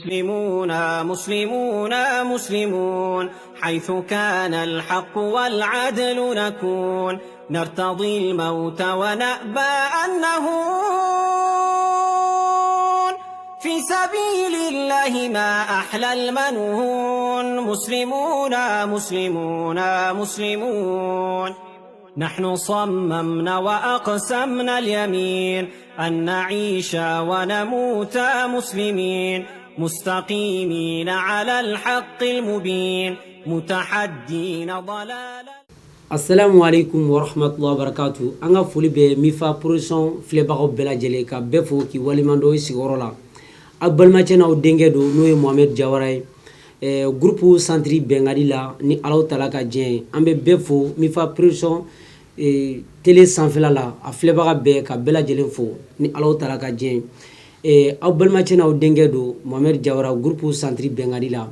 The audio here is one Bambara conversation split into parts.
مسلمون مسلمون حيث كان الحق والعدل نكون نرتضي الموت ونأبى أن نهون في سبيل الله ما أحلى المنون مسلمون مسلمون مسلمون نحن صممنا وأقسمنا اليمين أن نعيش ونموت مسلمين مستقيمين على الحق المبين متحدين ضلالا. السلام عليكم ورحمة الله وبركاته. أنا فولي بميفا بروسون فلباغو بلا جليكا بفو كي والماندو سيغورولا أقبل ما تنا ودنجدو نوي محمد جاوراي groupe centri bengadi la ni alaw talaka jeng ambe befo mifa pression télé sanfela la a filɛbaga bɛɛ ka bɛɛ lajɛlen fo ni alaw talaka jeng aw balimakɛ n'aw denkɛ do Mohamed Jawara groupe centri bengadi la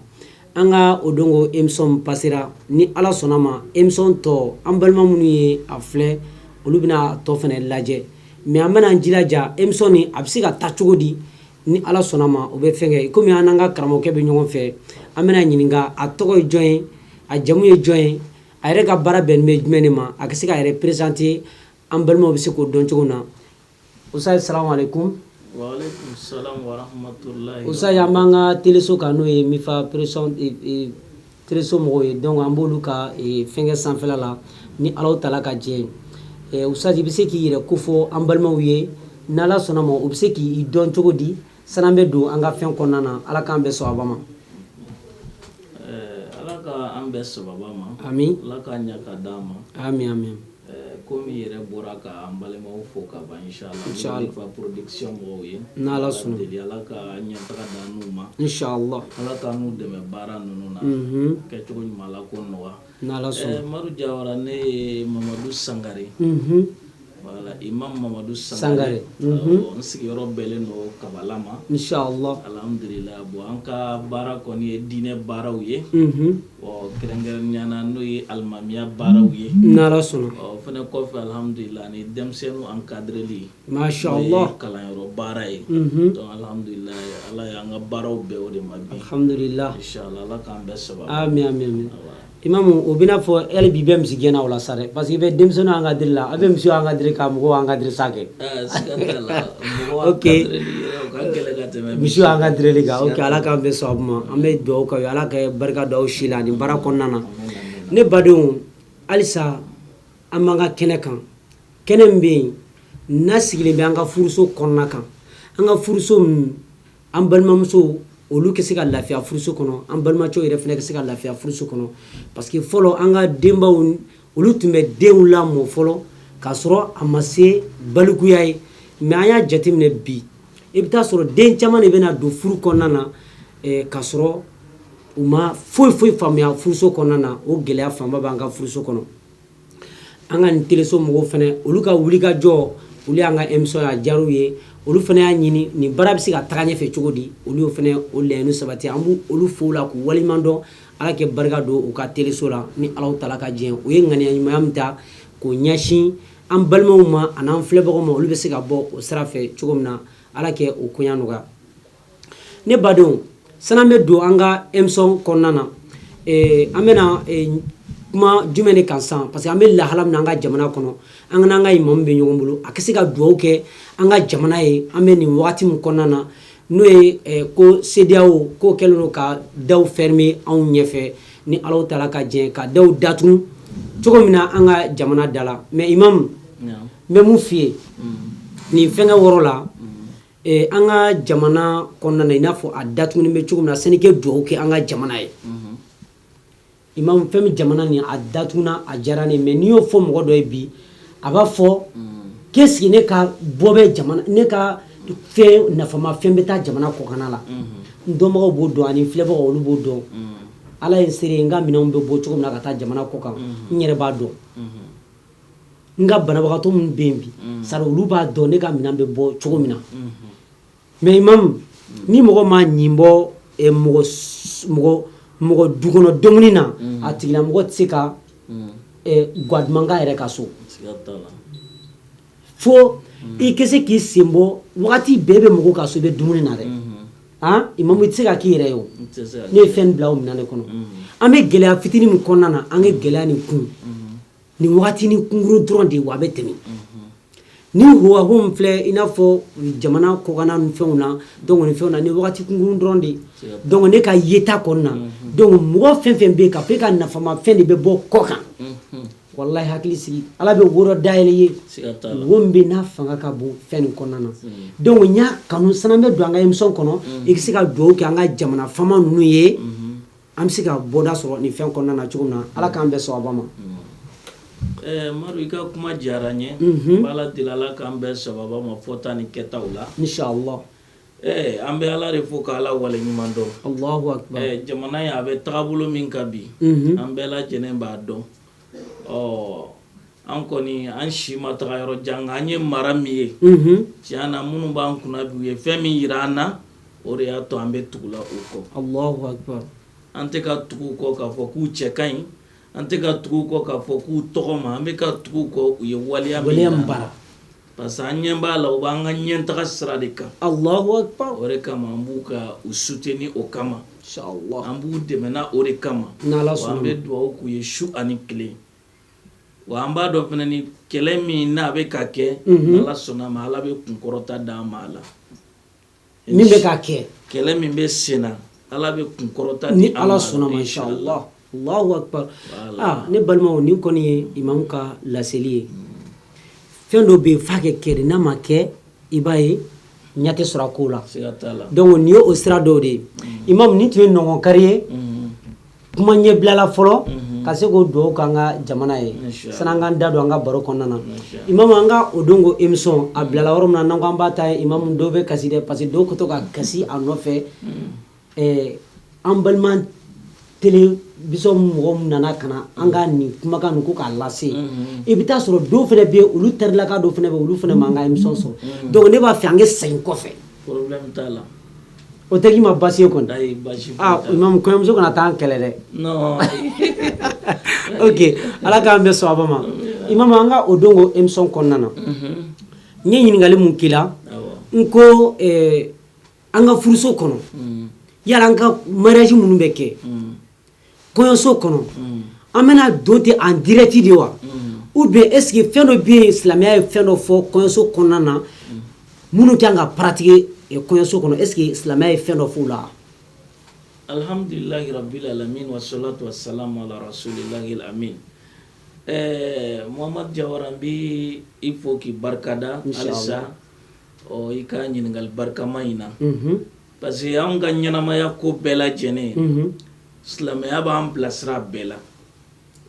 an ka o dongo émission passera ni ala sɔnna ma émission tɔ an balima minnu ye a filɛ olu bɛna tɔ fɛnɛ lajɛ mais an bɛna jilaja émission ni a bɛ se ka taa cogo di ni ala sɔnna ma o bɛ fɛn kɛ komi an n'an ka karamɔgɔkɛ bɛ ɲɔgɔn fɛ an bɛna ɲininka a tɔgɔ ye jɔn ye a jamu ye jɔn ye a yɛrɛ ka baara bɛnnen bɛ jumɛn de ma a ka se ka yɛrɛ présenter an balimaw bɛ se k'o dɔn cogo na Ustaz salamu alaikum. Wa alaikum salam wa rahmatullahi. Ustaz an b'an ka téléso kan n'o ye mifa pression téléso mɔgɔw ye donc an b'olu ka fɛnkɛ sanfɛla la ni alaw tala ka jɛ Ustaz i bɛ se k'i yɛrɛ kofɔ an balimaw ye n'ala sɔnna ma o bɛ se k'i dɔn cogo di san'an bɛ don an ka fɛn kɔnɔna na ala k'an bɛɛ sɔn a ma. Ala ka an bɛɛ sababa ma. Amin. Ala ka ɲɛ ka d'a ma. Amin amin. Komi yɛrɛ bɔra ka an balimaw fo ka ban inshallah. Inshallah. Fa production mɔgɔw ye. N'ala sɔnna. Ala ka ɲɛ taga da n'u ma. Inshallah. Ala ka n'u dɛmɛ baara ninnu na. Kɛcogo ɲuman Ala ko nɔgɔya. N'ala sɔnna. Madu Jawara ne ye Mamadu Sangare. Voilà, Imam Mamadou Sangare. On sigiyɔrɔ bɛlen don Kabala ma. Inshallah. Alhamdulillah. Bon an ka baara kɔni ye diinɛ baaraw ye. Kɛrɛnkɛrɛnnenya na n'o ye alimamiya baaraw ye. N'ala sɔnna. Fɛnɛ kɔfɛ alhamdulillah ni denmisɛnninw encadreli. Masha Allah. Kalanyɔrɔ baara ye. Donc alhamdulillah Ala y'an ka baaraw bɛɛ o de ma bi. Alhamdulillah. Inshallah Ala k'an bɛɛ sababa. Amin amin amin. Imamu o bina fɔ elle bi bɛ misi gɛnna o la sa dɛ parce que i bɛ denmisɛnninw encadrer la a bɛ misiw encadrer ka mɔgɔw encadrer sa kɛ. Ok. Misiw encadreli kan ok Ala k'an bɛɛ sɔn a ma an bɛ dugawu k'aw ye Ala ka barika don aw si la nin baara kɔnɔna na ne badenw halisa an b'an ka kɛnɛ kan kɛnɛ min bɛ yen n'a sigilen bɛ an ka furuso kɔnɔna kan an ka furuso min an balimamuso olu ka se ka lafiya furuso kɔnɔ an balimacɛw yɛrɛ fana ka se ka lafiya furuso kɔnɔ parce que fɔlɔ an ka denbaw olu tun bɛ denw lamɔ fɔlɔ k'a sɔrɔ a ma se balikuya ye mais an y'a jateminɛ bi i bɛ taa sɔrɔ den caman de bɛna don furu kɔnɔna na k'a sɔrɔ u ma foyi foyi faamuya furuso kɔnɔna na o gɛlɛya fanba b'an ka furuso kɔnɔ an ka nin teleso mɔgɔw fana olu ka wulikajɔ olu y'an ka émission a diyar'u ye olu fana y'a ɲini nin baara bɛ se ka taga ɲɛfɛ cogo di olu y'o fana o laɲini sabati an b'u olu fo la k'u waliɲuman dɔn Ala kɛ barika don u ka teleso la ni Alaw tala ka jɛ o ye ŋaniya ɲumanya min ta k'o ɲɛsin an balimaw ma ani an filɛbagaw ma olu bɛ se ka bɔ o sira fɛ cogo min na Ala kɛ o koɲa nɔgɔya ne badenw san'an bɛ don an ka émission kɔnɔna na an bɛna kuma jumɛn de kan sisan parce que an bɛ lahala min na an ka jamana kɔnɔ an ka n'an ka imamu bɛ ɲɔgɔn bolo a ka se ka dugawu kɛ an ka jamana ye an bɛ nin wagati min kɔnɔna na n'o ye ko CEDEAO k'o kɛlen don ka daw fermer anw ɲɛfɛ ni Alaw tala ka jɛ ka daw datugu cogo min na an ka jamana da la mais imamu n bɛ mun f'i ye nin fɛnkɛ wɔɔrɔ la an ka jamana kɔnɔna na i n'a fɔ a datuguni bɛ cogo min na sani kɛ dugawu kɛ an ka jamana ye imamu fɛn min jamana nin a datuguna a diyara ne mais n'i y'o fɔ mɔgɔ dɔ ye bi a b'a fɔ qu'est-ce que ne ka bɔ bɛ jamana ne ka fɛn nafama fɛn bɛ taa jamana kɔkanna la n dɔnbagaw b'o dɔn ani filɛbagaw olu b'o dɔn Ala ye seere n ka minɛnw bɛ bɔ cogo min na ka taa jamana kɔkan n yɛrɛ b'a dɔn n ka banabagatɔ minnu bɛ yen bi sari olu b'a dɔn ne ka minɛn bɛ bɔ cogo min na mais imamu ni mɔgɔ ma ɲin bɔ mɔgɔ dukɔnɔ dumuni na a tigilamɔgɔ tɛ se ka guadumanka yɛrɛ ka so fo i ka se k'i sen bɔ wagati bɛɛ bɛ mɔgɔw ka so i bɛ dumuni na dɛ imamu tse ka ki yɛrɛ ye o ne ye fɛn bila o minɛn de kɔnɔ an bɛ gɛlɛya fitinin min kɔnɔna na an ye gɛlɛya nin kun nin wagati ni kunkuru dɔrɔn de wa a bɛ tɛmɛ ni huwahu min filɛ i n'a fɔ jamana kɔkanna ni fɛnw na donc ni fɛnw na ni wagati kunkuru dɔrɔn de donc ne ka yeta kɔnɔ na donc mɔgɔ fɛn fɛn bɛ yen k'a fɔ e ka nafama fɛn de bɛ bɔ kɔ kan wallahi hakili sigi ala bɛ woro dayɛlɛ ye wo min bɛ n'a fanga ka bon fɛn nin kɔnɔna na donc n y'a kanu san'an bɛ don an ka émission kɔnɔ i bɛ se ka dugawu kɛ an ka jamana fama ninnu ye an bɛ se ka bɔda sɔrɔ nin fɛn kɔnɔna na cogo min na ala k'an bɛɛ sababa ma. Madu i ka kuma diyara n ye b'ala deli ala k'an bɛɛ sababa ma fɔta ni kɛtaw la inshallah an bɛ ala de fo k'ala wale ɲuman dɔn allahu akbar jamana in a bɛ tagabolo min ka bi an bɛɛ lajɛlen b'a dɔn an kɔni an si ma taga yɔrɔ jan nka an ye mara min ye tiɲɛ na minnu b'an kunna bi u ye fɛn min yira an na o de y'a to an bɛ tugula u kɔ allahu akbar an tɛ ka tugu kɔ k'a fɔ k'u cɛ ka ɲi an tɛ ka tugu kɔ k'a fɔ k'u tɔgɔ ma an bɛ ka tugu kɔ u ye waliya min na parce que an ɲɛ b'a la u b'an ka ɲɛtaga sira de kan allahu akbar o de kama an b'u ka u soutenir o kama inshallah an b'u dɛmɛ na o de kama wa an bɛ dugawu k'u ye su ani tile wa an b'a dɔn fana ni kɛlɛ min n'a bɛ ka kɛ ala sɔnna ma ala bɛ kunkɔrɔta d'an ma a la min bɛ ka kɛ kɛlɛ min bɛ sen na ala bɛ kunkɔrɔta ni ala sɔnna ma inshallah allahu akbar ne balimaw ni kɔni ye imamu ka laseli ye fɛn dɔ bɛ yen f'a ka kɛ de n'a ma kɛ i b'a ye ɲɛ tɛ sɔrɔ a ko la donc nin ye o sira dɔw de ye imamu nin tun ye nɔngɔnkari ye kuma ɲɛbilala fɔlɔ ka se k'o dugawu k'an ka jamana ye san'an k'an da don an ka baro kɔnɔna na imamu an ka o don ko émission a bilala yɔrɔ min na n'an ko an b'a ta ye imamu dɔw bɛ kasi dɛ parce que dɔw ka to ka kasi a nɔfɛ an balima télévision mɔgɔ min nana ka na an ka nin kumakan ninnu ko k'a lase i bɛ taa sɔrɔ dɔw fana bɛ yen olu tarilaka dɔw fana bɛ yen olu fana man ka émission sɔrɔ donc ne b'a fɛ an ka segin kɔfɛ problème t'a la o tɛ k'i ma baasi ye kɔni ayi baasi imamu kɔɲɔmuso kana taa an kɛlɛ dɛ non ok ala k'an bɛɛ sababa ma imamu an ka o don ko émission kɔnɔna na n ye ɲininkali mun k'i la n ko an ka furuso kɔnɔ yala an ka mariage minnu bɛ kɛ kɔɲɔso kɔnɔ an bɛna don ten en direct de wa ou bien est ce que fɛn dɔ bɛ yen silamɛya ye fɛn dɔ fɔ kɔɲɔso kɔnɔna na minnu kan ka pratiquer kɔɲɔso kɔnɔ est ce que silamɛya ye fɛn dɔ fɔ o la alhamdulillahi rabbil alamin wa salatu wa salam ala rasulillahi amin Muhammad Jawara bi il faut ki barkada alisa i ka ɲininkali barikama in na parce que an ka ɲɛnamaya ko bɛɛ lajɛlen silamɛya b'an bilasira bɛɛ la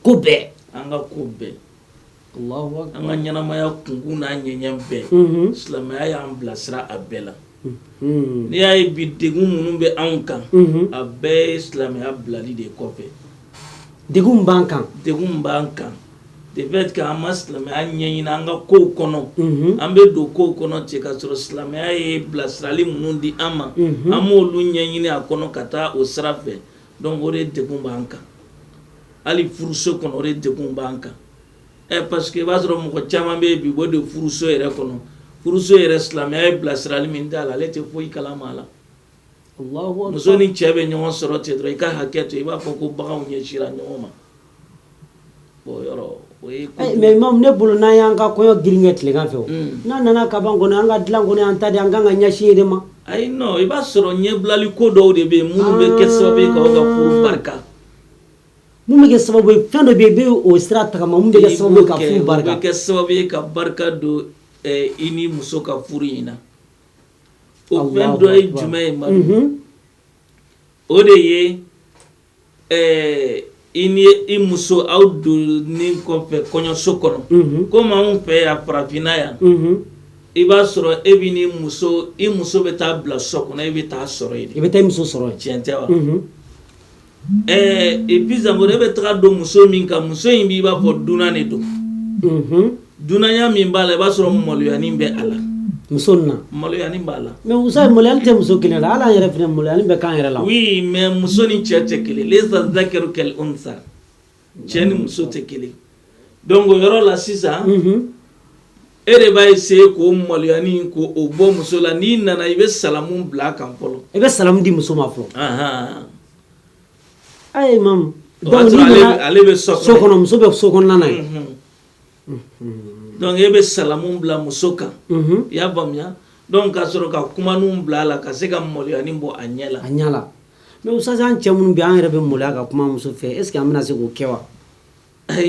ko bɛɛ an ka ko bɛɛ an ka ɲɛnamaya kunkun n'a ɲɛɲɛ bɛɛ silamɛya y'an bilasira a bɛɛ la n'i y'a ye bi degun minnu bɛ anw kan a bɛɛ ye silamɛya bilali de kɔfɛ degun b'an kan de fait que an ma silamɛya ɲɛɲini an ka kow kɔnɔ an bɛ don kow kɔnɔ ten ka sɔrɔ silamɛya ye bilasirali minnu di an ma an m'olu ɲɛɲini a kɔnɔ ka taa o sira fɛ donc o de degun b'an kan hali furuso kɔnɔ o de degun b'an kan parce que i b'a sɔrɔ mɔgɔ caman bɛ yen bi o de furuso yɛrɛ kɔnɔ furuso yɛrɛ silamɛya ye bilasirali min d'a la ale tɛ foyi kalama a la muso ni cɛ bɛ ɲɔgɔn sɔrɔ ten dɔrɔn i ka hakɛ to i b'a fɔ ko baganw ɲɛsira ɲɔgɔn ma bon yɔrɔ mais imam ne bolo n'an y'an ka kɔɲɔ girin kɛ tilegan fɛ o n'a nana ka ban kɔni an ka dilan kɔni an ta de an kan ka ɲɛsin de ma ayi non i b'a sɔrɔ ɲɛbilali ko dɔw de bɛ yen minnu bɛ kɛ sababu ye k'aw ka furu barika mun bɛ kɛ sababu ye fɛn dɔ bɛ yen i bɛ o sira tagama mun bɛ kɛ sababu ye ka furu barika o bɛ kɛ sababu ye ka barika don i ni muso ka furu in na o fɛn dɔ ye jumɛn ye Madu o de ye i muso aw donni kɔfɛ kɔɲɔso kɔnɔ komi anw fɛ yan farafinna yan i b'a sɔrɔ e b'i ni muso i muso bɛ taa bila so kɔnɔ e bɛ taa sɔrɔ yen i bɛ taa i muso sɔrɔ yen tiɲɛ tɛ wa et puis zamore e bɛ taga don muso min kan muso in b'i b'a fɔ dunan de don dunanya min b'a la i b'a sɔrɔ maloyani bɛ a la muso na maloyani b'a la mais muso maloyani tɛ muso kelen la ala yɛrɛ fana maloyani bɛ k'an yɛrɛ la oui mais muso ni cɛ tɛ kelen lesa zakaru kal unsa cɛ ni muso tɛ kelen donc o yɔrɔ la sisan ere ba ese ko maloyani ko o bo muso la ni nana ibe salamu bla kan folo ibe salamu di muso ma folo ay imam donc ale be so kono muso be so kono nana donc ebe salamu bla muso kan ya bamya donc ka soro ka kuma num bla la ka se ka maloyani bo anyala mais usaza an chamun bi an yere be mola ka kuma muso fe est ce que amna se ko kewa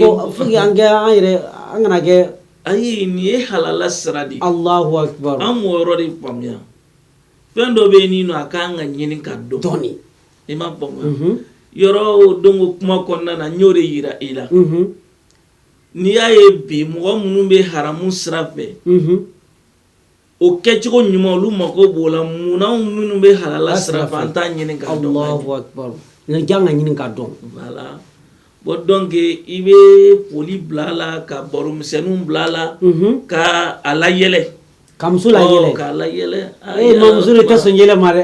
ko fugi anga an yere angana ke ayi ni halala siradi Allahu akbar am woro di pamya fendo be ni no akanga nyini ka do doni ima pamya yoro dongo kuma konna na nyore yira ila ni aye bi mo munu be haramu sirafe o keciko nyuma lu mako bola muna munu be halala sirafe anta nyini ka do Allahu akbar na janga nyini ka do voilà bo donc ibe poli blala ka borum senum blala ka ala yele kamsula yele ka ala yele ma musure ta son yele mare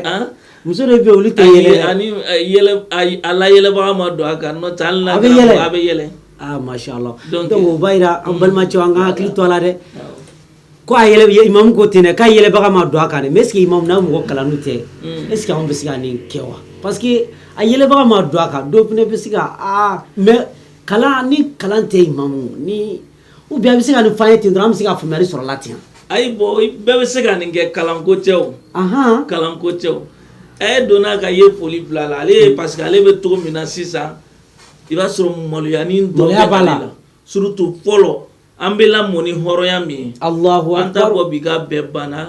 musure be uli te yele ani yele ala yele ba ma do aka no tan la abe yele masha Allah donc o bayra am balma ci wanga akli to ala de ko ayele imam ko tine ka yele ba ma do aka ne meski imam na mo kala nu te est ce que on be siga ni kewa parce que ayele ba ma do aka do ne be siga mais kala ni kalante imam ni ou bien be siga ni fayete ndram siga famari sur latin ay bo be siga ni ke kalan ko tew kalan ko tew dona ka ye poli blala ale parce que ale be to mina sisa iba sur moluyani do bala surtout polo ambela moni horoya mi Allahu akbar anta bo biga be bana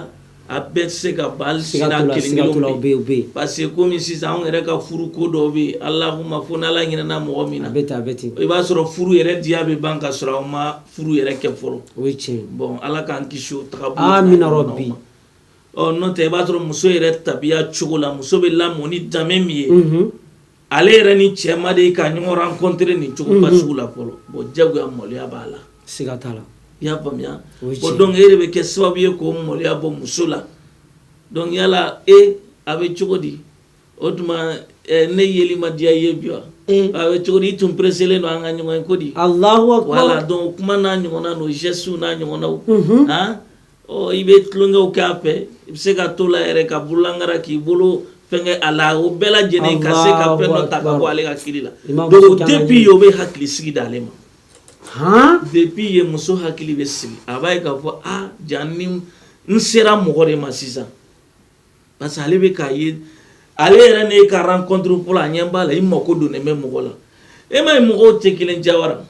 a be se ka bal sina kilingilo be parce que comme sisa on ere ka furu ko do be Allahumma funa la ngina na mo mina beti iba sur furu ere diabe banka sur ma furu ere ke folo bon ala kan kisho takabu amin rabbi no te ba sur muso ere tabiya chogola muso be la moni damemi ale ere ni chema de ka nyo rencontrer ni chogo pasula folo bo jago amoli abala sigatala ya pamya bo donc ere be ke sababu ko moli abo musula donc yala abe chogodi otuma ne yeli ma dia yebio abe chogodi tum presele no anga nyo ko di Allahu akbar wala donc kuma na nyo na no jesu na nyo na o ibe tlunga o kape se ka tola ere ka bulangara ki bolo fenge ala o bela jene ka se ka peno ta ka wale ka kilila donc depuis yo be hakli sigi dalema depuis ye muso hakili be sigi abai ka fo janni nsera mogore masisa parce que ale be ka ye ale era ne ka rencontre pour la nyamba la imoko do ne me mogola e mai mogo tekelen jawara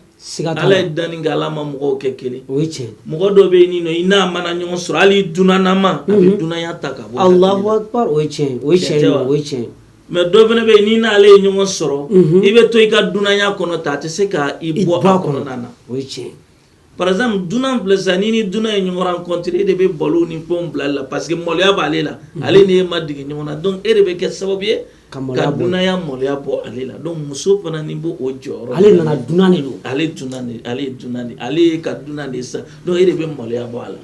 ala dani ngala ma mogo kekele mogo do be ni no ina mana nyon sura ali dunana ma abi dunaya taka bo Allahu akbar oichen mais do bene be ni na ale nyon soro ibe to ika dunaya kono ta te se ka ibo kono nana par exemple dunan blesani ni dunan nyon rencontrer de be bolo ni pom blala parce que molia balela ale ne ma digi nyona donc ere be ke sababu ka dunaya molia bo alela donc muso fana ni bo o joro ale nana dunane do ale dunane ale ka dunane sa donc ere be molia bo ala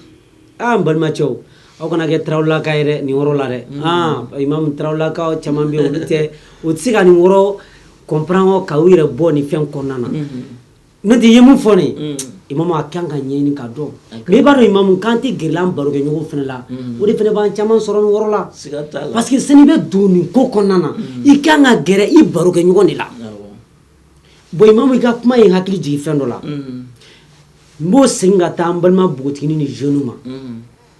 balma chow o kana ke trawla kayre ni woro la de imam trawla ka chama bi ulite utsiga ni woro comprendre ka wire bo ni fen konana no di yemu foni imam akanga nyeni ka do me baro imam kanti girlam baro ke nyugo fene la o de fene ban chama soron woro la parce que seni be duni ko konana ikanga gere I baro ke nyugo ni la bo imam ka kuma yin hakili ji fendo la mbo singa tambalma botini ni jenuma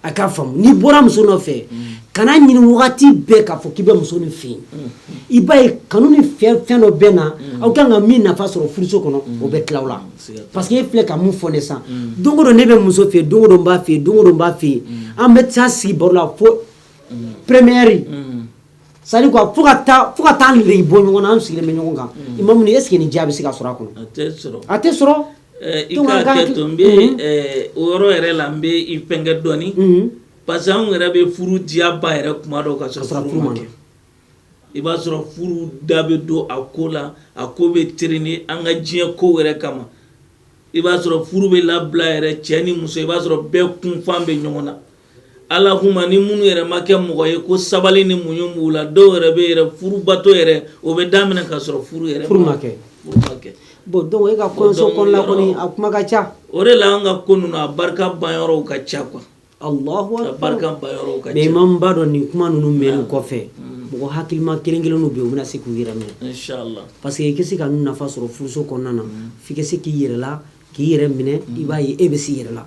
aka fam ni bora muso no fe kana nyini wakati be ka fo kibe muso ni fin ibai kanuni fe no bena au kanga mina fa soro furso kono o be klawla parce que fle ka mu fone sa dongo do nebe muso fe dongo do mba fe am bet sa si borla fo première sali quoi fo ka ta le bo nyona am sigile me nyonga imam ni est-ce que ni jabi sika sura kono ate soro ika ke tombe oro ere lambe ipenge doni parce que on ere be furu dia ba ere kuma do ka sura furu make iba sura furu dabe do akola akobe trini anga jie ko ere kama iba sura furu be labla ere cheni muso iba sura be kun fambe nyona ala kuma ni munu ere make mo ye ko sabali ni munyo mula do ere be ere furu bato ere o be damina ka sura furu ere furu make bon donc e ka konso kon la koni akuma ka ca ore la anga konu na barka bayoro ka ca quoi Allahu akbar barka bayoro ka ca mais imam bado ni kuma nunu men ko fe mo hakilima kelen no be o bina se ku yira men inshallah parce que kesi ka nuna fa soro fuso konnana fi kesi ki yira la ki yira mine iba yi e be si yira la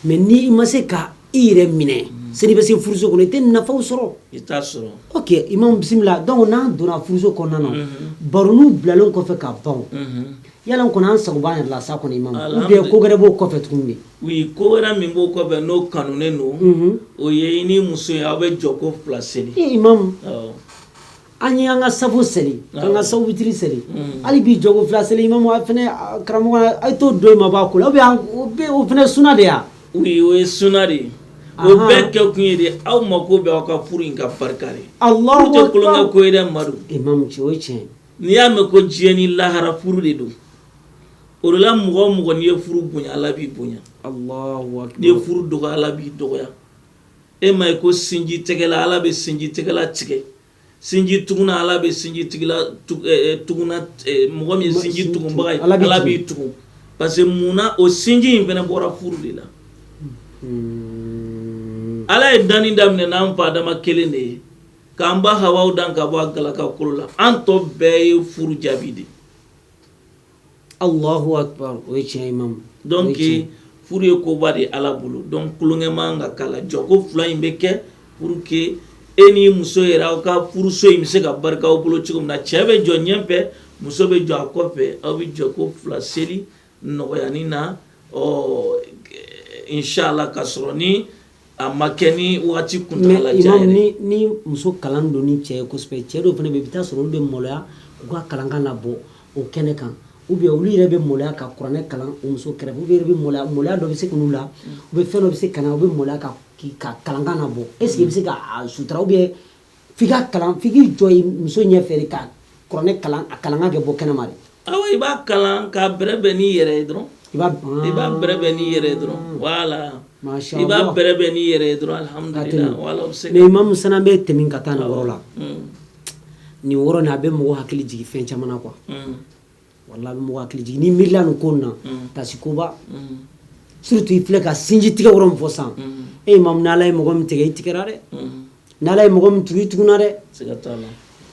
mais ni ima se ka yira mine seni be se fuso kono te na fa soro ita soro ok imam bismillah donc na dona fuso konnana barunu blalon ko fe ka bon yalan ko nan sagu ban la sa kono imam ou bien ko gare bo ko fe tumbi oui ko ra min bo ko be no kanune no o ye ni muso ya be joko placeli imam ani anga sabu seli anga sabu vitri seli ali bi jogo placeli imam wa fene karamo ay to do ma ba ko o fene suna de ya oui o suna de o be ke kunye aw ma ko be ka furin ka barkare Allah to ko nga ko ida maru imam ci o ci ni ya me ko jeni lahara furu de do o la mugo ni furu bunya ala bi bunya Allahu akbar ni furu do ala bi do ya e may ko sinji tegela ala be sinji tegela tige sinji tuguna ala be sinji tigila tuguna mugo mi sinji tugun bagay ala bi tugun parce que muna o sinji bena bora furu de la ala e dani damne nan fa dama kelende kamba hawaw dan ka bo gala ka kulula anto be furu jabidi Allahu akbar o ci imam donc furu ko bari ala bulu donc kulunge manga kala jogo flaim beke pour que eni muso era ka furu so imse ka barka o bulu cigum na chebe jo nyempe muso be jo akofe abi jogo flaseli no yani na o inshallah kasroni amakeni wati kuntala jare ni muso kalando ni che ko spe che do fene be bita so be moloya ko kalanga na bo o kene kan ou bien olu yɛrɛ bɛ maloya ka kuranɛ kalan o muso kɛrɛfɛ ou bien yɛrɛ bɛ maloya dɔ bɛ se k'olu la u bɛ fɛn dɔ bɛ se ka na u bɛ maloya ka kalankan na bɔ est ce que i bɛ se ka sutura ou bien f'i ka kalan f'i k'i jɔ muso ɲɛfɛ de ka kuranɛ kalan a kalankan kɛ bɔ kɛnɛma de. awɔ i b'a kalan ka bɛrɛbɛn n'i yɛrɛ ye dɔrɔn i b'a bɛrɛbɛn n'i yɛrɛ ye dɔrɔn voilà i b'a bɛrɛbɛn n'i yɛrɛ ye dɔrɔn alhamdulillah wala o bɛ se ka. mais imamu sana bɛ tɛmɛ ka taa nin yɔrɔ la nin yɔrɔ nin a bɛ mɔgɔ hakili jigin fɛn caman na quoi. Wala be mo hakili jigi ni mirla no konna tasikoba surtout il filɛ ka sinji tigɛ wɔrɔ min fɔ san e imam n'ala ye mɔgɔ min tigɛ i tigɛra dɛ n'ala ye mɔgɔ min tugu i tuguna dɛ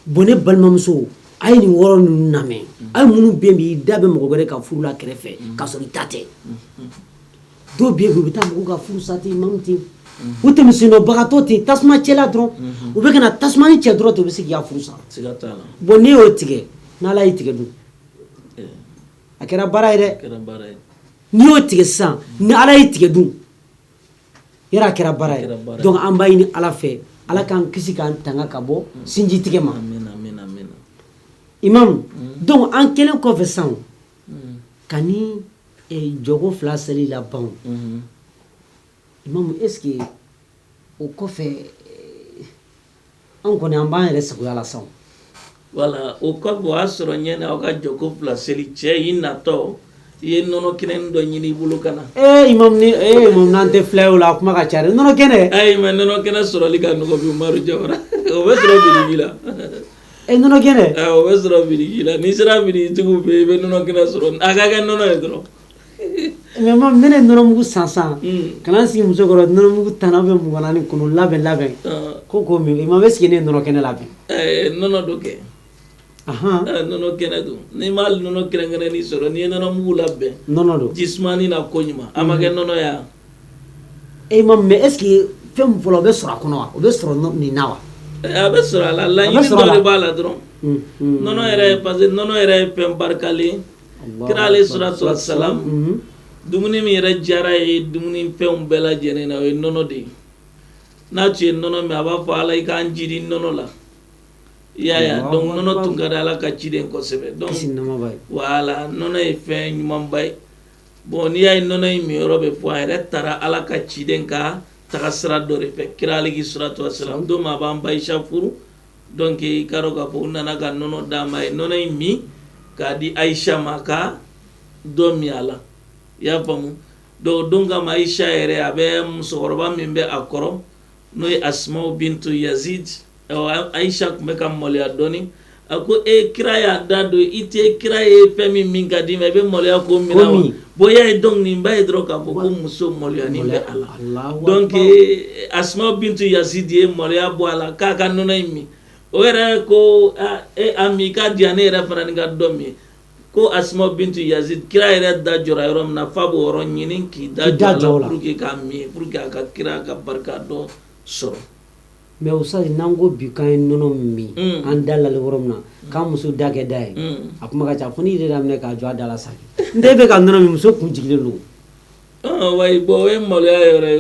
bon ne balimamuso a ye nin wɔrɔ ninnu lamɛn a ye minnu bɛ yen bi i da bɛ mɔgɔ wɛrɛ ka furu la kɛrɛfɛ k'a sɔrɔ i ta tɛ dɔw bɛ yen u bɛ taa mɔgɔw ka furu sa ten imam ten u tɛmɛsennɔbagatɔ ten tasuma cɛla dɔrɔn u bɛ ka na tasuma ni cɛ dɔrɔn ten u bɛ se k'i ka furu sa bon ne y'o tigɛ n'ala y'i tigɛ dun a kɛra baara ye dɛ n'i y'o tigɛ sisan ni ala y'i tigɛ dun yɛrɛ a kɛra baara ye donc an b'a ɲini ala fɛ ala k'an kisi k'an tanga ka bɔ sinji tigɛ ma imam donc an kɛlen kɔfɛ sisan ka ni jogo fila seli la ban imam est ce que o kɔfɛ an kɔni an b'an yɛrɛ sagoya la sisan. Voilà, o ko bo asoro nyene o ka joko placeli che inato ye nono kenen do nyini bulu kana imam nan te flew la kuma ka chare nono kene man nono kene soro liga no ko bi maru jawra o be soro bi gila nono kene o be soro bi gila ni sira bi tugu be nono kene soro aga ga nono e dro mais mam nene nono mugu sansan kana si muso goro nono mugu tanabe mu wana ni kunu laben ko mi imam be skine nono kene laben nono doke nono kene do ni mal nono kene ngene ni soro ni nono mugu labbe nono do jismani na konyuma amage nono ya imam mais est ce que fem folo be sura kono wa o be sura ni nawa be sura la ni do bala dron nono ere parce nono ere pem barkali kira alayhi salatu wassalam dumuni mi yɛrɛ jara ye dumuni fɛnw bɛɛ lajɛlen na o ye nɔnɔ de ye n'a tun ye nɔnɔ min a b'a fɔ ala i k'an jidi nɔnɔ la i y'a ye donc nɔnɔ tun ka di ala ka ciden kosɛbɛ donc voilà nɔnɔ ye fɛn ɲumanba ye bon n'i y'a ye nɔnɔ in min yɔrɔ bɛ fɔ a yɛrɛ taara ala ka ciden ka taga sira dɔ de fɛ kira alayhi salatu wassalam don min a b'an ba Aisha furu donc i k'a dɔn k'a fɔ u nana ka nɔnɔ d'a ma a ye nɔnɔ in min k'a di Aisha ma ka dɔ min a la i y'a faamu donc kama Aisha yɛrɛ a bɛ musokɔrɔba min bɛ a kɔrɔ n'o ye Asma bintu Yazid Aisha tun bɛ ka maloya dɔɔni ako kira ya dado ite kira ye femi min ka di me be moloya ko mina wa boya e dong ni mbaye dro ka ko muso moloya ni be ala donc Asma bintu Yazid ye moloya bo ala ka ka nona mi o era ko ami ka diane era fana ni ga domi ko Asma bintu Yazid kira era da jora yoro na fabo oro nyinin ki da jora pour que ka mi pour que ka kira ka barka do soro mais usazi nango bi kan nono mi an dalal woromna kam muso dage dai akuma ka chafuni de ramne ka jwa dala saki ndebe ka nono mi muso kunjigile lu way bo e mole ayore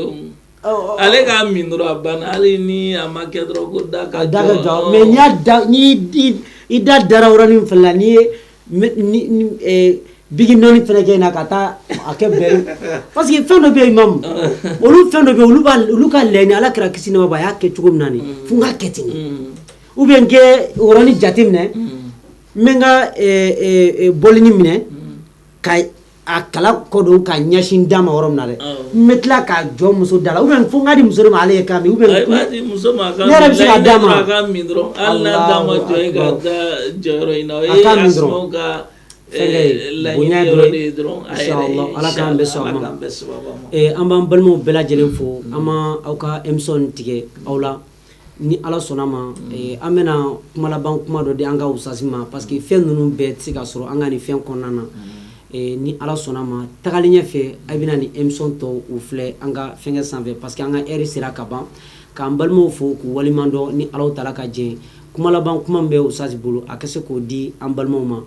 ale ka minro abana ale ni amake dro ko daga jwa mais nya da ni ida dara worani fala ni bigi noni fene ke na kata akebe parce que fendo be imam olu fendo be olu ka leni ala kira kisina ba ya ke tugum nani funga ketini ou bien ke orani jatimne menga bolini mine kay akala kodo ka nyashin dama worom na de metla ka jo muso dala ou bien funga di muso ma ale ka mi ou bien ay muso ma ka dama ka mindro alla dama jo ga da joro ina asmo ka bonya dron inshallah ala kan be so ma an ban balmo bela jelen fo ama aw ka emson tige awla ni ala sona ma amena kuma laban kuma do de anga usasima parce que fen nunu be tika soro anga ni fen konnana ni ala sona ma tagalinya fe abina ni emson to u fle anga fenga sanve parce que anga eri sira kaban kan balmo fo ku walimando ni ala taala ka je kuma laban kuma be usasi bulu akase ko di an balmo ma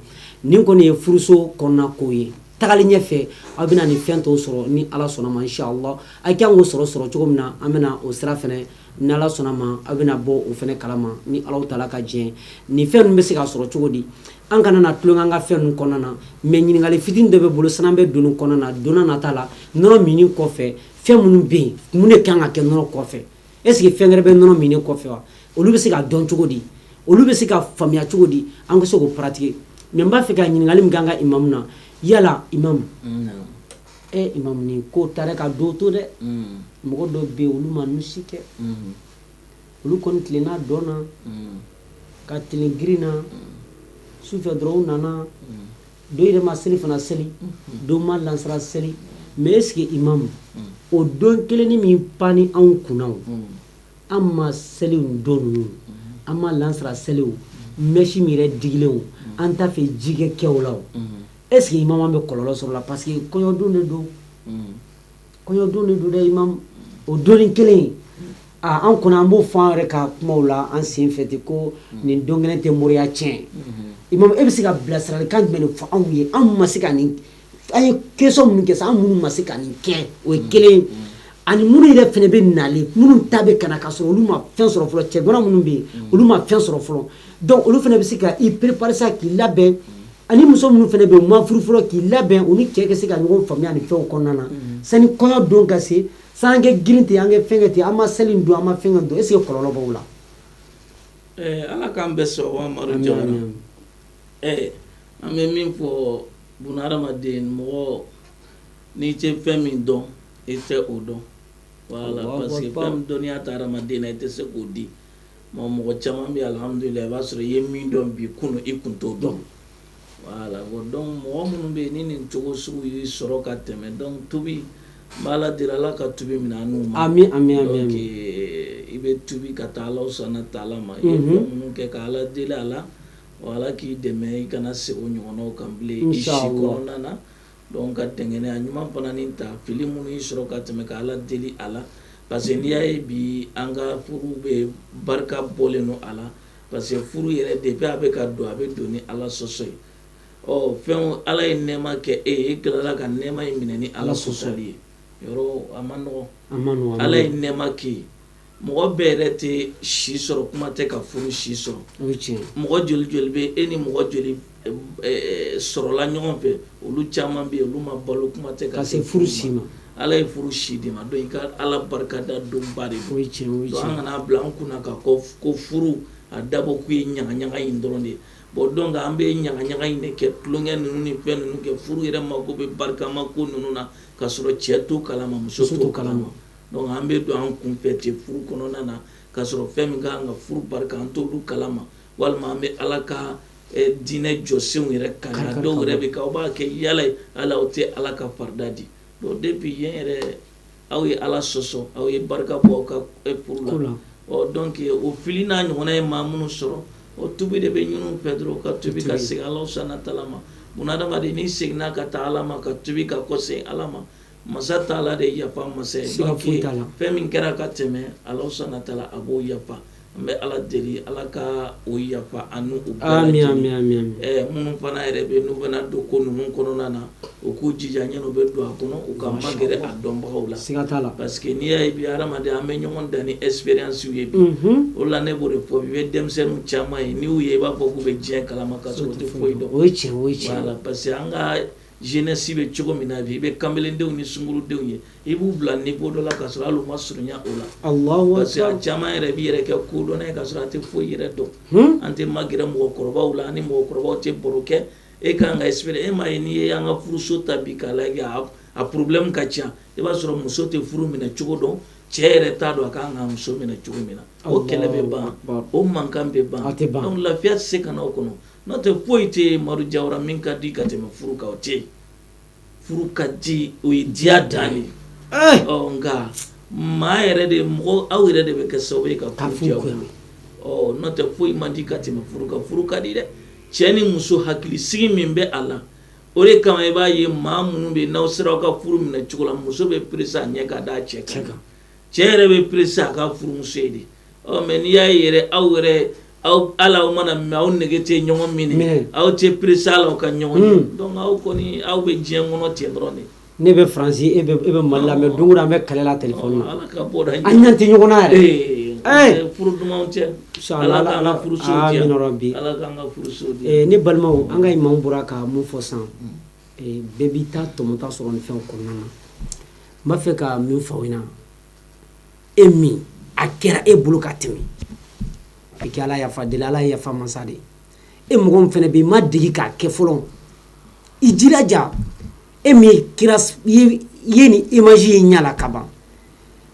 ni ko ni furuso konna ko ye tagali ɲɛfɛ aw bɛna ni fɛn tɔw sɔrɔ ni ala sɔnna ma inshallah a kan k'o sɔrɔ cogo min na an bɛna o sira fɛnɛ ni ala sɔnna ma aw bɛna bɔ o fɛnɛ kalama ni ala taala ka jɛn ni fɛn ninnu bɛ se ka sɔrɔ cogo di an kana na tulon an ka fɛn ninnu kɔnɔna na mais ɲininkali fitinin dɔ bɛ bolo sanan bɛ donni kɔnɔna na donna nata la nɔnɔ mini kɔfɛ fɛn minnu bɛ yen mun de kan ka kɛ nɔnɔ kɔfɛ est ce que fɛn wɛrɛ bɛ nɔnɔ mini kɔfɛ wa olu bɛ se ka dɔn cogo di olu bɛ se ka faamuya cogo di an ka se k'o pratiquer mais n b'a fɛ ka ɲininkali min kɛ an ka imam na yala imam imam ni ko taara ka do to dɛ mɔgɔ dɔ bɛ yen olu ma nusi kɛ olu kɔni tilenna dɔn na ka tilen girin na sufɛ dɔrɔn u nana dɔ yɛrɛ ma seli fana seli dɔ ma lansara seli mais est ce que imam o don kelen ni min pani anw kunna an ma seli don ninnu an ma lansara seliw mɛsi min yɛrɛ digilen an t'a fɛ jikɛ kɛw la est ce que imam an bɛ kɔlɔlɔ sɔrɔ la parce que kɔɲɔdon de don kɔɲɔdon de don dɛ imam o donni kelen an kɔni an b'o fɔ an yɛrɛ ka kumaw la an sen fɛ ten ko nin don kelen tɛ moriya tiɲɛ imam e bɛ se ka bilasiralikan jumɛn de fɔ anw ye anw ma se ka nin an ye question minnu kɛ sa an minnu ma se ka nin kɛ o ye kelen ani minnu yɛrɛ fɛnɛ bɛ nalen minnu ta bɛ kana ka sɔrɔ olu ma fɛn sɔrɔ fɔlɔ cɛgana minnu bɛ yen olu ma fɛn sɔrɔ fɔlɔ donc olu fɛnɛ bɛ se ka i préparer sa k'i labɛn ani muso minnu fɛnɛ bɛ yen u ma furu fɔlɔ k'i labɛn u ni cɛ ka se ka ɲɔgɔn faamuya nin fɛnw kɔnɔna na sani kɔɲɔ don ka se san kɛ girin ten an kɛ fɛn kɛ ten an ma seli don an ma fɛn kɛ don est ce que kɔlɔlɔ b'o la ala k'an bɛɛ sɔn wa Amadu Jawara an bɛ min fɔ bunahadamaden mɔgɔ n'i tɛ fɛn min dɔn i tɛ o dɔn voilà parce que fɛn min dɔnniya tɛ hadamaden na i tɛ se k'o di mɔgɔ caman bɛ alhamdulillah i b'a sɔrɔ i ye min dɔn bi kunu i kun t'o dɔn voilà donc mɔgɔ minnu bɛ yen ni nin cogo sugu y'i sɔrɔ ka tɛmɛ donc tubi n bɛ ala deli ala ka tubi minɛ an n'u ma amin amin donc amin i bɛ tubi ka taa ala sɔnna taala ma i ye fɛn minnu kɛ ka ala deli a la ala k'i dɛmɛ i kana segin o ɲɔgɔnnaw kan bilen i si kɔnɔna na donc ka dɛngɛnɛ a ɲuman fana ni ta fili minnu y'i sɔrɔ ka tɛmɛ ka ala deli a la parce que n'i y'a ye bi an ka furu bɛ barika bɔlen don a la parce que furu yɛrɛ depuis a bɛ ka don a bɛ don ni ala sɔsɔ ye fɛn ala ye nɛɛma kɛ e ye e tilala ka nɛɛma in minɛ ni ala sɔsɔli ye yɔrɔ a ma nɔgɔn ala ye nɛɛma kɛ ye mɔgɔ bɛɛ yɛrɛ tɛ si sɔrɔ kuma tɛ ka furu si sɔrɔ mɔgɔ joli joli bɛ e ni mɔgɔ joli sɔrɔla ɲɔgɔn fɛ olu caman bɛ yen olu ma balo kuma tɛ ka se furu si ma ala ye furu si di ma donc i ka ala barikada donba de don donc an kana bila an kunna ka ko furu a dabɔ k'u ye ɲagaɲaga in dɔrɔn de ye bon donc an bɛ ɲagaɲaga in de kɛ tulonkɛ ninnu ni fɛn ninnu kɛ furu yɛrɛ mako bɛ barikama ko ninnu na ka sɔrɔ cɛ to kalama muso to kalama donc an bɛ don an kunfɛ ten furu kɔnɔna na ka sɔrɔ fɛn min kan ka furu barika an t'olu kalama walma an bɛ ala ka diinɛ jɔsenw yɛrɛ kanda dɔw yɛrɛ bɛ k'aw b'a kɛ yala ye ala o tɛ ala ka farida di donc depuis yen yɛrɛ aw ye ala sɔsɔ aw ye barika bɔ aw ka pour la donc o fili n'a ɲɔgɔnna ye maa minnu sɔrɔ o tubi de bɛ ɲin'u fɛ dɔrɔn ka tubi ka segin ala subahana taala ma bunadamaden n'i seginna ka taa ala ma ka tubi ka kɔsegin ala ma masa taala de yafa masa ye donc fɛn min kɛra ka tɛmɛ ala subahana taala a b'o yafa an bɛ ala deli ala ka o yafa ani u bɛɛ lajɛlen minnu fana yɛrɛ bɛ n'u bɛna don ko ninnu kɔnɔna na u k'u jija ɲɛna u bɛ don a kɔnɔ u ka magɛrɛ a dɔnbagaw la parce que n'i y'a ye bi hadamaden an bɛ ɲɔgɔn dan ni expérience ye bi o la ne b'o de fɔ bi i bɛ denmisɛnninw caman ye n'i y'u ye i b'a fɔ k'u bɛ diɲɛ kalama ka sɔrɔ u tɛ foyi dɔn o ye tiɲɛ voilà parce que an ka jeunesse bɛ cogo min na bi i bɛ kanbelendenw ni sunkurudenw ye i b'u bila niveau dɔ la ka sɔrɔ hali u ma surunya o la parce que a caman yɛrɛ b'i yɛrɛ kɛ kodɔnna ye ka sɔrɔ a tɛ foyi yɛrɛ dɔn an tɛ magɛrɛ mɔgɔkɔrɔbaw la ani mɔgɔkɔrɔbaw tɛ baro kɛ e kan ka espérer e m'a ye n'i ye an ka furuso ta bi k'a lajɛ a problème ka ca i b'a sɔrɔ muso tɛ furu minɛ cogo dɔn cɛ yɛrɛ t'a dɔn a kan ka muso minɛ cogo min na o kɛlɛ bɛ ban o mankan bɛ ban donc lafiya tɛ se ka na o kɔnɔ n'o tɛ foyi tɛ Madu Jawara min ka di ka tɛmɛ furu kan o tɛ yen furu ka di o ye diya dan de nka maa yɛrɛ de mɔgɔ aw yɛrɛ de bɛ kɛ sababu ye ka furu diya n'o tɛ foyi man di ka tɛmɛ furu kan furu ka di dɛ cɛ ni muso hakilisigi min bɛ a la o de kama i b'a ye maa minnu bɛ yen n'aw sera aw ka furu minɛ cogo la muso bɛ presse a ɲɛ ka d'a cɛ kan cɛ yɛrɛ bɛ presse a ka furumuso ye de mais n'i y'a ye yɛrɛ aw yɛrɛ ala aw mana mɛ aw nege tɛ ɲɔgɔn minɛ aw tɛ presse ala aw ka ɲɔgɔn ye donc aw kɔni aw bɛ diɲɛ kɔnɔ ten dɔrɔn de ne bɛ faransi e bɛ mali la mɛ don o don an bɛ kɛlɛ la téléphone na ala ka bɔ da an ɲɛ tɛ ɲɔgɔn na yɛrɛ furu dumanw cɛ ala k'an ka furusow diya ala k'an ka furusow diya ne balimaw an ka imamu bɔra ka mun fɔ sisan bɛɛ b'i ta tɔmɔta sɔrɔ nin fɛn kɔnɔna na n b'a fɛ ka min fɔ aw ɲɛna e min a kɛra e bolo ka tɛmɛ i kɛ ala yafa deli ala yafa masa de e mɔgɔ min fana bɛ yen i ma degi k'a kɛ fɔlɔ i jilaja e min kira ye ni image ye ɲɛ la ka ban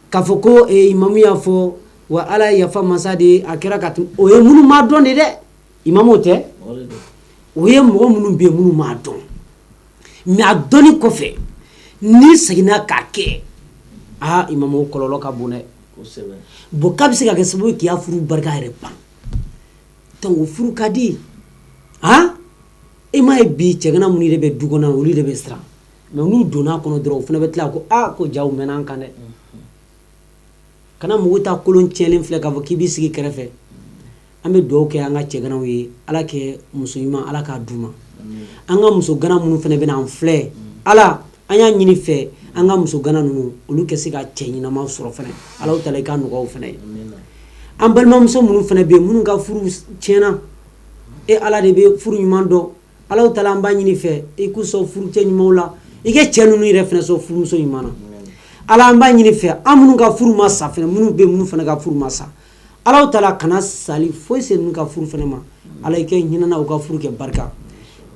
k'a fɔ ko imamu y'a fɔ wa ala yafa masa de a kɛra ka tɛmɛ o ye minnu m'a dɔn de dɛ imamu tɛ o ye mɔgɔ minnu bɛ yen minnu m'a dɔn mais a dɔnni kɔfɛ n'i seginna k'a kɛ imamu kɔlɔlɔ ka bon dɛ bon k'a bɛ se ka kɛ sababu ye k'i ya furu barika yɛrɛ ban donc o furu ka di e m'a ye bi cɛgana minnu yɛrɛ bɛ du kɔnɔ olu de bɛ siran mais n'u donna a kɔnɔ dɔrɔn o fana bɛ tila ko ko ja u mɛnna an kan dɛ kana mɔgɔw ta kolon tiɲɛlen filɛ k'a fɔ k'i b'i sigi kɛrɛfɛ an bɛ dugawu kɛ an ka cɛganaw ye ala kɛ muso ɲuman ala k'a d'u ma an ka muso gana minnu fana bɛ na an filɛ ala an y'a ɲini fɛ an ka muso gana ninnu olu ka se ka cɛ ɲɛnamaw sɔrɔ fana ala tala i ka nɔgɔyaw fana ye an balimamuso minnu fana bɛ yen minnu ka furu tiɲɛna ala de bɛ furu ɲuman dɔn ala tala an b'a ɲini fɛ i k'u sɔn furu cɛ ɲumanw la i kɛ cɛ ninnu yɛrɛ fana sɔn furumuso ɲuman na ala an b'a ɲini fɛ an minnu ka furu ma sa fana minnu bɛ yen minnu fana ka furu ma sa ala tala kana sali foyi se ninnu ka furu fana ma ala i kɛ hinɛna u ka furu kɛ barika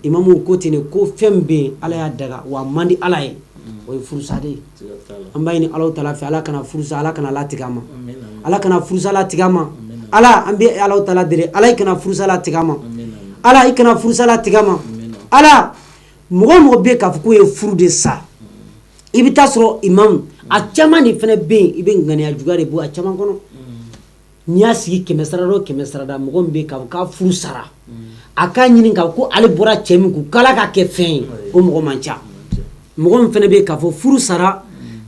imamu ko ten ko fɛn bɛ yen ala y'a daga wa man di ala ye o ye furusa de ye an b'a ɲini ala tala fɛ ala kana furusa ala kana latigɛ a ma ala kana furusa latigɛ a ma ala an bɛ ala tala deli ala i kana furusa latigɛ a ma ala i kana furusa latigɛ a ma ala mɔgɔ o mɔgɔ bɛ yen k'a fɔ k'o ye furu de sa i bɛ taa sɔrɔ imamu a caman de fana bɛ yen i bɛ ŋaniya juguya de bɔ a caman kɔnɔ n'i y'a sigi 100 sarada o 100 sarada mɔgɔ min bɛ yen k'a fɔ k'a furu sara a k'a ɲini k'a fɔ ko ale bɔra cɛ min kun k'ala ka kɛ fɛn ye o mɔgɔ man ca mɔgɔ min fana bɛ yen k'a fɔ furu sara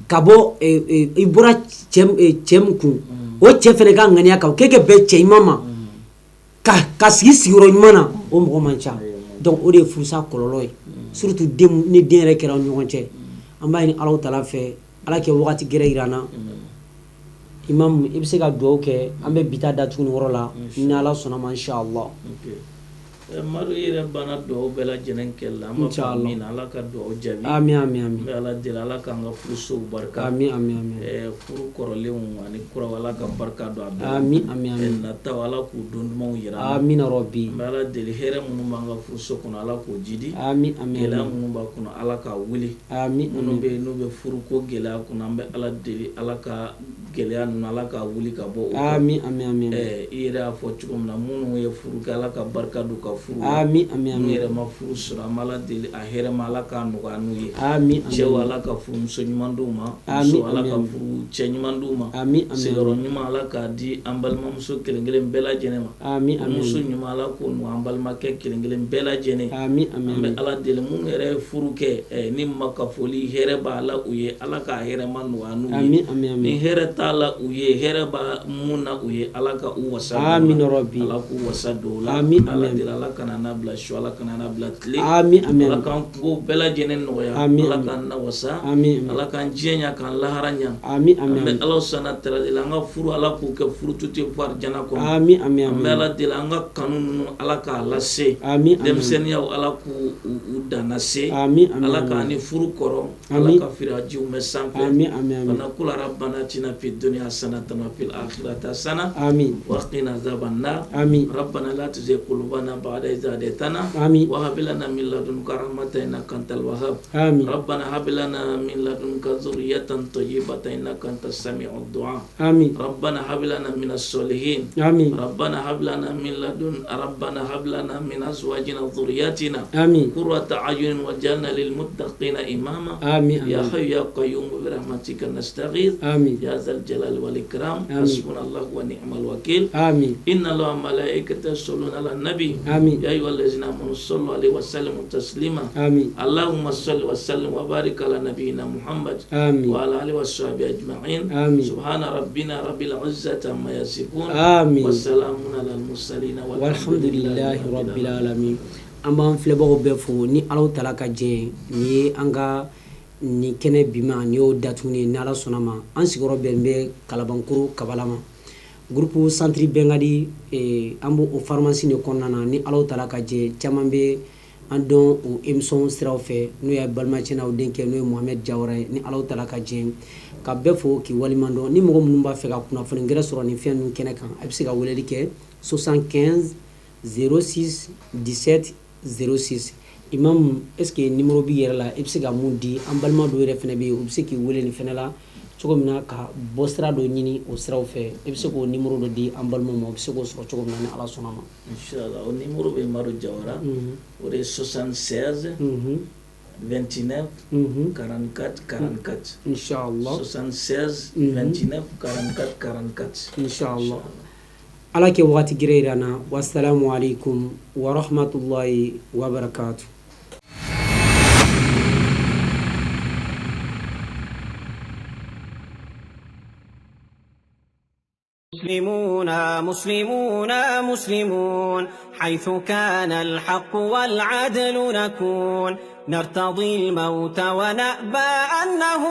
ka bɔ i bɔra cɛ min kun o cɛ fana ka ŋaniya kan k'e ka bɛn cɛ ɲuman ma ka sigi sigiyɔrɔ ɲuman na o mɔgɔ man ca donc o de ye furusa kɔlɔlɔ ye surtout ni den yɛrɛ kɛra ɲɔgɔn cɛ an b'a ɲini ala tala fɛ ala kɛ wagati gɛrɛ jira an na imam i bɛ se ka dugawu kɛ an bɛ bi ta datugu nin yɔrɔ la ni ala sɔnna ma inshallah Madu yɛrɛ bana dugawu bɛɛ lajɛlen kɛli la an b'a fɔ min ala ka dugawu jaabi amin amin amin n bɛ ala deli ala k'an ka furusow barika amin amin amin furu kɔrɔlenw ani kuraw ala ka barika don a bɛɛ amin amin amin nataw ala k'u don dumanw yira an na amin rabbi n bɛ ala deli hɛrɛ minnu b'an ka furuso kɔnɔ ala k'o jidi amin amin gɛlɛya minnu b'a kɔnɔ ala k'a wuli amin minnu bɛ yen n'u bɛ furu ko gɛlɛya kɔnɔ an bɛ ala deli ala ka gɛlɛya ninnu ala ka wuli ka bɔ o amin amin amin i yɛrɛ y'a fɔ cogo min na minnu ye furu kɛ ala ka barika don ka furu amin amin minnu amin yɛrɛ ma furu sɔrɔ an b'ala deli a hɛrɛ ma ala ka nɔgɔya n'u ye amin cɛw ala ka furu muso ɲuman d'u ma Amin, muso ala ka amin. furu cɛ ɲuman d'u ma amin amin sigiyɔrɔ ɲuman ala k'a di an balimamuso kelen kelen bɛɛ lajɛlen ma amin amin muso ɲuman ala k'o nɔgɔya an balimakɛ kelen kelen bɛɛ lajɛlen amin an bɛ amin ala deli minnu yɛrɛ ye furu kɛ ni makafoli hɛrɛ b'a la u ye ala ka hɛrɛ ma nɔgɔya n'u ye amin amin ni amin hɛrɛ t'a la u ye hɛrɛ b'a mun na u ye ala ka u wasa don o la. amin rabbi ala k'u wasa don o la Amin, ala amin. deli ala kana n'a bila su ala kana n'a bila tile amin amin ala k'an ko bɛɛ lajɛlen nɔgɔya Amin, ala amin. k'an na wasa amin ala k'an diɲɛ ɲa k'an lahara ɲa amin an bɛ amin ala sɔnna tɛrɛ de la an ka furu ala k'u kɛ furu tuti fo arijana kɔnɔ amin amin an bɛ amin ala deli an ka kanu ninnu ala k'a lase amin amin denmisɛnniyaw ala k'u u danna se amin amin ala k'an ni furu kɔrɔ ala Amin. ka firajiw mɛn sanfɛ amin amin amin فنقول ربنا اتنا في الدنيا حسنة وفي الآخرة حسنة amin وقنا عذاب النار amin ربنا لا تزغ قلوبنا بعد إذ هديتنا amin وهب لنا من لدنك رحمة إنك أنت الوهاب amin ربنا هب لنا من لدنك ذرية طيبة إنك أنت السميع الدعاء amin ربنا هب لنا من الصالحين amin ربنا هب لنا من لدن ربنا هب لنا من أزواجنا وذرياتنا amin قرة أعين وجعلنا للمتقين إماما amin يا amin حي يا قيوم برحمتك نستغيث amin يا ذا الجلال والإكرام آمين. حسبنا الله ونعم الوكيل amin إن الله وملائكته يصلون على النبي amin يا أيها الذين آمنوا صلوا عليه وسلموا تسليما amin اللهم صل وسلم وبارك على نبينا محمد amin وعلى آله وصحبه أجمعين آمين. سبحان ربنا رب العزة عما يصفون amin والسلام على المرسلين walhamdulillahi rabbil alamin an b'an filɛbagaw bɛɛ fo ni alaw tala ka jɛ ni ye an ka ni kɛnɛ bima ni y'o datuguni ni ala sɔnna ma an sigiyɔrɔ bɛn bɛ kalabankoro kabala ma groupe centre bɛnkadi an b'o o pharmacie de kɔnɔna na ni alaw tala ka jɛ caman bɛ an dɔn o émission siraw fɛ n'o ye balimacɛnaw denkɛ n'o ye mohamed jawara ye ni alaw tala ka jɛ ka bɛɛ fo k'i waliman dɔn ni mɔgɔ minnu b'a fɛ ka kunnafoni gɛrɛ sɔrɔ nin fɛn ninnu kɛnɛ kan a bɛ se ka weleli kɛ 75 06 17 06 imam est-ce que numéro bi yɛrɛ la i bɛ se ka mun di an balima dɔw yɛrɛ fɛnɛ bɛ yen u bɛ se k'i wele nin fɛnɛ la cogo min na ka bɔ sira dɔ ɲini o siraw fɛ i bɛ se k'o numéro dɔ di an balimaw ma u bɛ se k'o sɔrɔ cogo min na ni ala sɔnna ma. Inch'Allah o numéro bɛ Maro Jawara o de ye 76 29 44 44 inshallah 76 29 44 44 inshallah ala ke wagati gɛrɛ yira na wassalamu alaikum wa rahmatullahi wa barakatuh. مسلمون مسلمون مسلمون حيث كان الحق والعدل نكون نرتضي الموت ونأبى أن نهون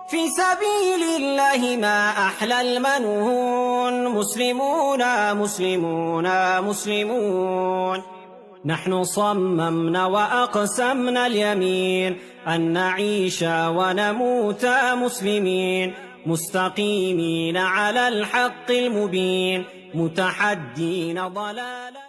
في سبيل الله ما أحلى المنون مسلمون مسلمون مسلمون نحن صممنا وأقسمنا اليمين أن نعيش ونموت مسلمين مستقيمين على الحق المبين متحدين ضلالا